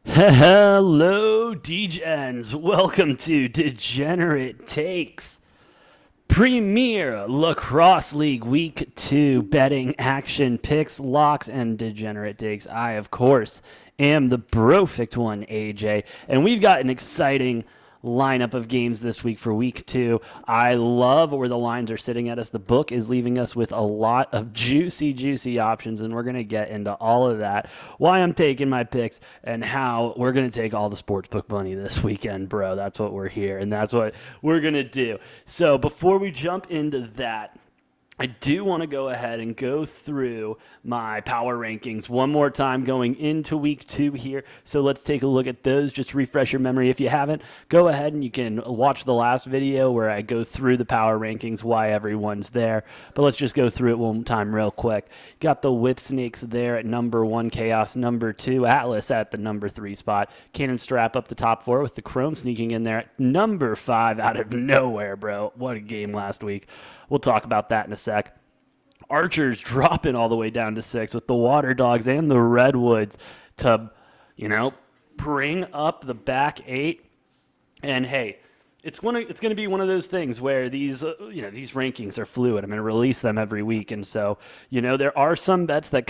Hello, Degens. Welcome to Degenerate Takes. Premier Lacrosse League Week 2 betting action picks, locks, and Degenerate Takes. I, of course, am the Brofect1, AJ, and we've got an exciting lineup of games this week for week 2. I love where the lines are sitting at us. The book is leaving us with a lot of juicy options, and we're going to get into all of that, why I'm taking my picks, and how we're going to take all the sportsbook money this weekend, bro. That's what we're here, and that's what we're going to do. So before we jump into that, I do want to go ahead and go through my power rankings one more time going into week 2 here. So let's take a look at those. Just to refresh your memory. If you haven't, go ahead and you can watch the last video where I go through the power rankings, why everyone's there. But let's just go through it one time real quick. Got the Whip Snakes there at number 1, Chaos number 2, Atlas at the number 3 spot, Cannon Strap up the top 4 with the Chrome sneaking in there at number 5 out of nowhere, bro. What a game last week. We'll talk about that in a sec. Archers dropping all the way down to 6 with the Water Dogs and the Redwoods to, bring up the back 8. And hey, it's going to be one of those things where these rankings are fluid. I'm going to release them every week, and so there are some bets that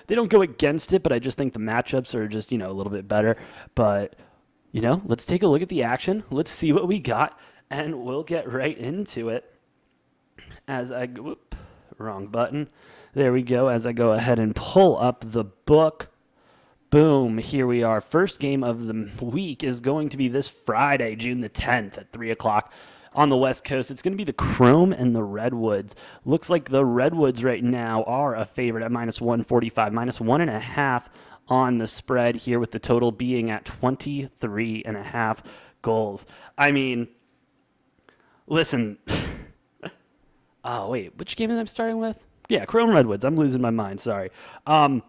they don't go against it, but I just think the matchups are just a little bit better. But let's take a look at the action. Let's see what we got, and we'll get right into it. Wrong button. There we go. As I go ahead and pull up the book. Boom, here we are. First game of the week is going to be this Friday, June the 10th at 3 o'clock on the West Coast. It's going to be the Chrome and the Redwoods. Looks like the Redwoods right now are a favorite at minus 145, minus 1.5 on the spread here, with the total being at 23.5 goals. I mean, listen... Oh, wait, which game am I starting with? Yeah, Chrome Redwoods. I'm losing my mind. Sorry. The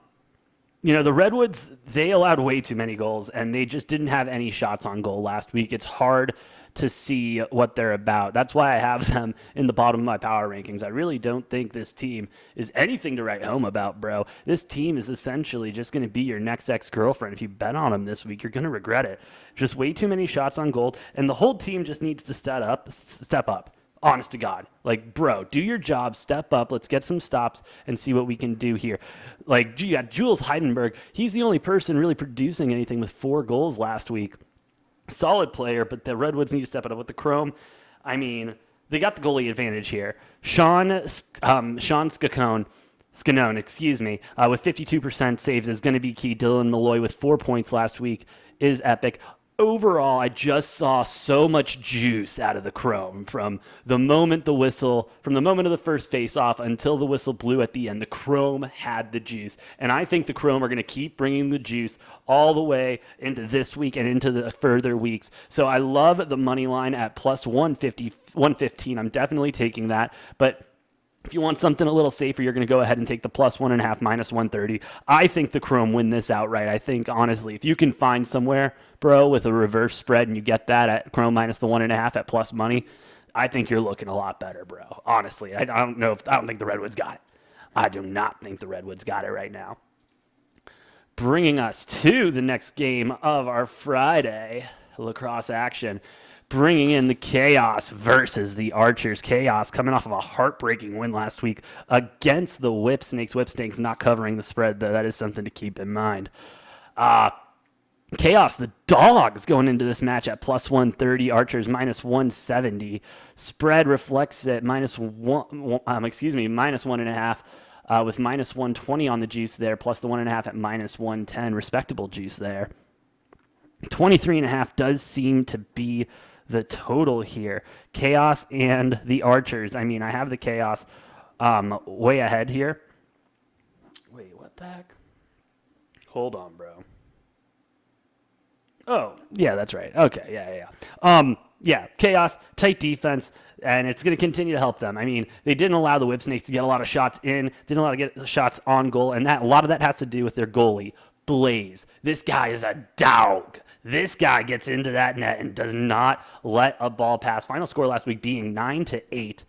Redwoods, they allowed way too many goals, and they just didn't have any shots on goal last week. It's hard to see what they're about. That's why I have them in the bottom of my power rankings. I really don't think this team is anything to write home about, bro. This team is essentially just going to be your next ex-girlfriend. If you bet on them this week, you're going to regret it. Just way too many shots on goal, and the whole team just needs to step up. Honest to God. Bro, do your job, step up, let's get some stops and see what we can do here. You got Jules Heidenberg. He's the only person really producing anything with 4 goals last week. Solid player, but the Redwoods need to step it up with the Chrome. I mean, they got the goalie advantage here. Sean Scannone, with 52% saves is going to be key. Dylan Malloy with 4 points last week is epic. Overall, I just saw so much juice out of the Chrome from the moment of the first face-off until the whistle blew at the end. The Chrome had the juice, and I think the Chrome are going to keep bringing the juice all the way into this week and into the further weeks. So I love the money line at plus 150, 115. I'm definitely taking that, but if you want something a little safer, you're going to go ahead and take the plus 1.5, minus 130. I think the Chrome win this outright. I think, honestly, if you can find somewhere, bro, with a reverse spread and you get that at Chrome minus the 1.5 at plus money, I think you're looking a lot better, bro. Honestly, I don't think the Redwoods got it. I do not think the Redwoods got it right now. Bringing us to the next game of our Friday lacrosse action. Bringing in the Chaos versus the Archers. Chaos coming off of a heartbreaking win last week against the Whip Snakes. Whip Snakes not covering the spread, though. That is something to keep in mind. Chaos, the Dogs, going into this match at plus 130. Archers minus 170. Spread reflects it minus 1.5. With minus 120 on the juice there, plus the 1.5 at minus 110. Respectable juice there. 23.5 does seem to be the total here. Chaos and the Archers. I mean, I have the Chaos way ahead here. Wait, what the heck? Hold on, bro. Oh, yeah, that's right. Okay, yeah. Chaos, tight defense, and it's going to continue to help them. I mean, they didn't allow the Whip Snakes to get a lot of shots in, didn't allow to get shots on goal, and a lot of that has to do with their goalie, Blaze. This guy is a dog. This guy gets into that net and does not let a ball pass. Final score last week being 9-8.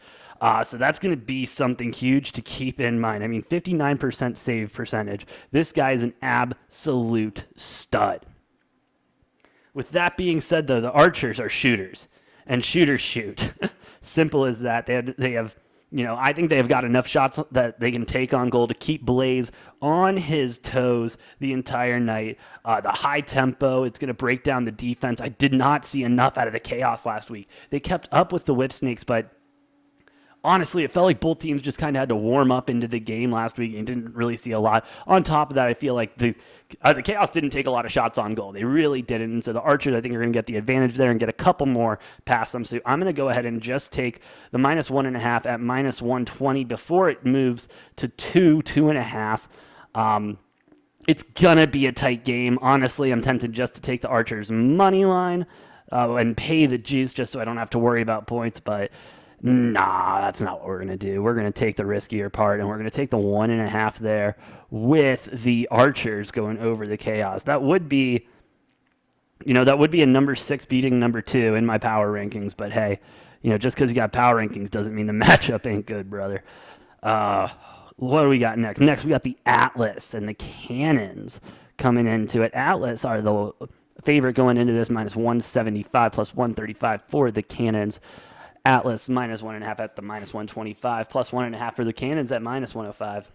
So that's going to be something huge to keep in mind. I mean, 59% save percentage. This guy is an absolute stud. With that being said, though, the Archers are shooters, and shooters shoot. Simple as that. They have, I think they have got enough shots that they can take on goal to keep Blaze on his toes the entire night. The high tempo, it's going to break down the defense. I did not see enough out of the Chaos last week. They kept up with the Whip Snakes, but honestly, it felt like both teams just kind of had to warm up into the game last week and didn't really see a lot. On top of that, I feel like the Chaos didn't take a lot of shots on goal. They really didn't. And so the Archers, I think, are going to get the advantage there and get a couple more past them. So I'm going to go ahead and just take the -1.5 at -120 before it moves to 2.5. It's going to be a tight game. Honestly, I'm tempted just to take the Archers money line and pay the juice just so I don't have to worry about points, but nah, that's not what we're going to do. We're going to take the riskier part, and we're going to take the 1.5 there with the Archers going over the Chaos. That would be, a number 6 beating number 2 in my power rankings. But hey, just because you got power rankings doesn't mean the matchup ain't good, brother. What do we got next? Next, we got the Atlas and the Cannons coming into it. Atlas are the favorite going into this, -175 plus 135 for the Cannons. Atlas -1.5 at the -125, plus 1.5 for the Cannons at -105.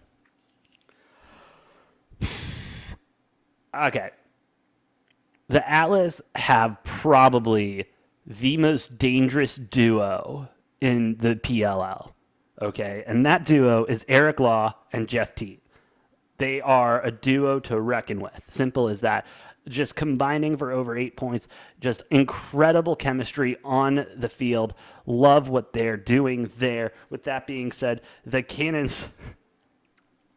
Okay. The Atlas have probably the most dangerous duo in the PLL. Okay. And that duo is Eric Law and Jeff T. They are a duo to reckon with. Simple as that. Just combining for over 8 points. Just incredible chemistry on the field. Love what they're doing there. With that being said, the Cannons,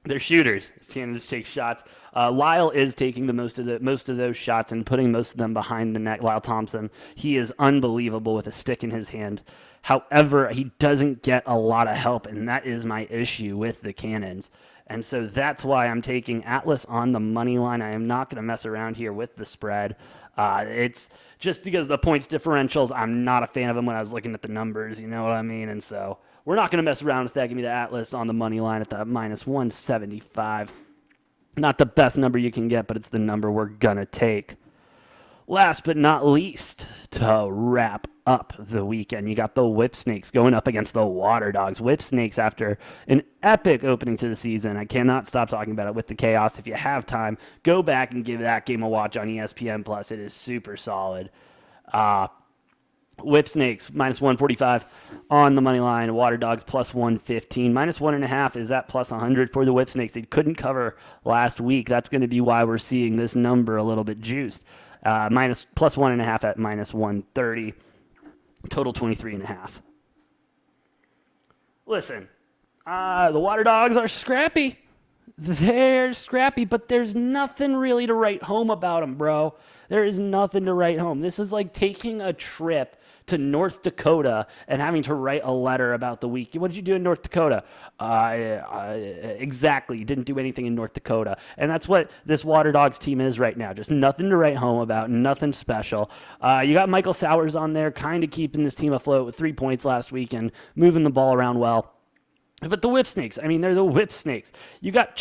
they're shooters. Cannons take shots. Lyle is taking the most of those shots and putting most of them behind the net. Lyle Thompson, he is unbelievable with a stick in his hand. However, he doesn't get a lot of help, and that is my issue with the Cannons. And so that's why I'm taking Atlas on the money line. I am not going to mess around here with the spread. It's just because the points differentials, I'm not a fan of them when I was looking at the numbers, you know what I mean? And so we're not going to mess around with that. Give me the Atlas on the money line at the -175. Not the best number you can get, but it's the number we're going to take. Last but not least, to wrap up the weekend, you got the Whip Snakes going up against the Water Dogs. Whip Snakes, after an epic opening to the season, I cannot stop talking about it with the Chaos. If you have time, go back and give that game a watch on ESPN+. It is super solid. Whip Snakes, -145 on the money line. Water Dogs, +115. -1.5 is at +100 for the Whip Snakes. They couldn't cover last week. That's going to be why we're seeing this number a little bit juiced. +1.5 at -130. Total 23.5. Listen, the Water Dogs are scrappy. They're scrappy, but there's nothing really to write home about them, bro. There is nothing to write home. This is like taking a trip to North Dakota and having to write a letter about the week. What did you do in North Dakota? Exactly. You didn't do anything in North Dakota. And that's what this Water Dogs team is right now. Just nothing to write home about, nothing special. You got Michael Sowers on there, kind of keeping this team afloat with 3 points last week and moving the ball around well. But the Whip Snakes, I mean, they're the Whip Snakes. You got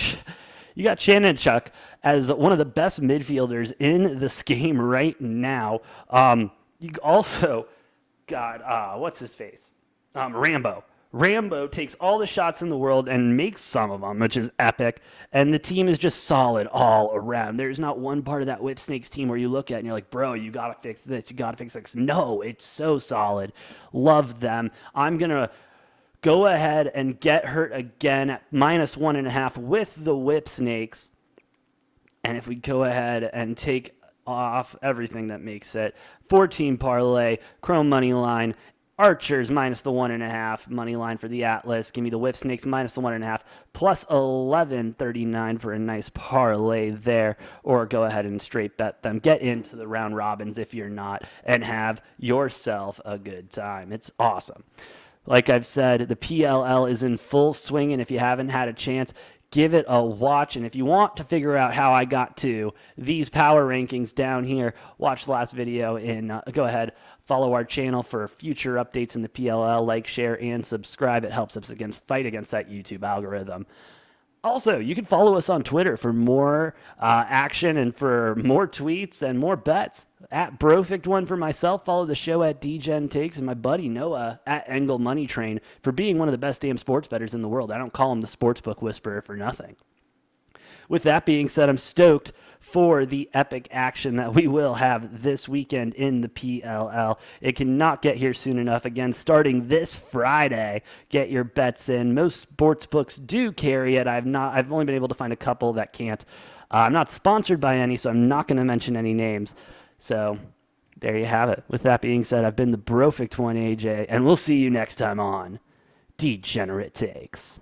Chanenchuk as one of the best midfielders in this game right now. You also got, what's his face? Rambo. Rambo takes all the shots in the world and makes some of them, which is epic. And the team is just solid all around. There's not one part of that Whip Snakes team where you look at and you're like, bro, you got to fix this. You got to fix this. No, it's so solid. Love them. I'm going to go ahead and get hurt again at -1.5 with the Whip Snakes. And if we go ahead and take off everything that makes it, 14 parlay, Chrome money line, Archers -1.5 money line for the Atlas. Give me the Whip Snakes -1.5 plus 11.39 for a nice parlay there. Or go ahead and straight bet them. Get into the round robins if you're not, and have yourself a good time. It's awesome. Like I've said, the PLL is in full swing, and if you haven't had a chance, give it a watch. And if you want to figure out how I got to these power rankings down here, watch the last video and go ahead, follow our channel for future updates in the PLL. Like, share, and subscribe. It helps us fight against that YouTube algorithm. Also, you can follow us on Twitter for more action and for more tweets and more bets at Brofect1 for myself. Follow the show at Degen Takes, and my buddy Noah at Engel Money Train for being one of the best damn sports bettors in the world. I don't call him the sportsbook whisperer for nothing. With that being said, I'm stoked for the epic action that we will have this weekend in the PLL. It cannot get here soon enough. Again, starting this Friday, get your bets in. Most sports books do carry it. I've only been able to find a couple that can't. I'm not sponsored by any, so I'm not going to mention any names. So there you have it. With that being said, I've been the Brofect1 AJ, and we'll see you next time on Degenerate Takes.